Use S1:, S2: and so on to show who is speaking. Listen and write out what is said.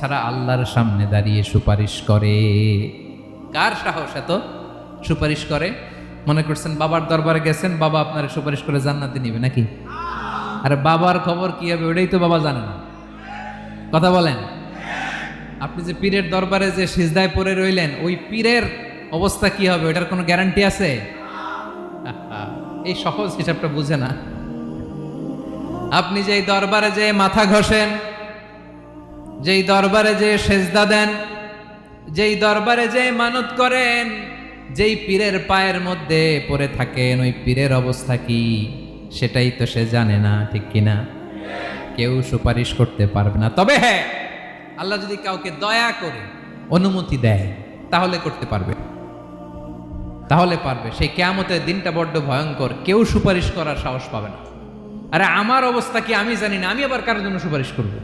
S1: ছাড়া আল্লাহর সামনে দাঁড়িয়ে সুপারিশ করে। কার সাহস এত সুপারিশ করে? মনে করছেন বাবার দরবারে গেছেন, বাবা আপনার সুপারিশ করে জান্নাতে নিবে নাকি? আরে বাবার খবর কি হবে ওটাই তো বাবা জানে না। কথা বলেন। আপনি যে পীরের দরবারে যে সিজদায় পড়ে রইলেন, ওই পীরের অবস্থা কি হবে ওটার কোনো গ্যারান্টি আছে? এই সহজ হিসাবটা বুঝে না। আপনি যেই দরবারে যে মাথা ঘষেন, যেই দরবারে যে সেজদা দেন, যেই দরবারে যে মানত করেন, যেই পীরের পায়ের মধ্যে পড়ে থাকেন, ওই পীরের অবস্থা কি সেটাই তো সে জানে না, ঠিক কিনা? কেউ সুপারিশ করতে পারবে না। তবে হ্যাঁ, আল্লাহ যদি কাউকে দয়া করে অনুমতি দেয় তাহলে করতে পারবে, তাহলে পারবে। সেই কিয়ামতের দিনটা বড্ড ভয়ঙ্কর, কেউ সুপারিশ করার সাহস পাবে না। আরে আমার অবস্থা কি আমি জানি না, আমি আবার কারোর জন্য সুপারিশ করবো?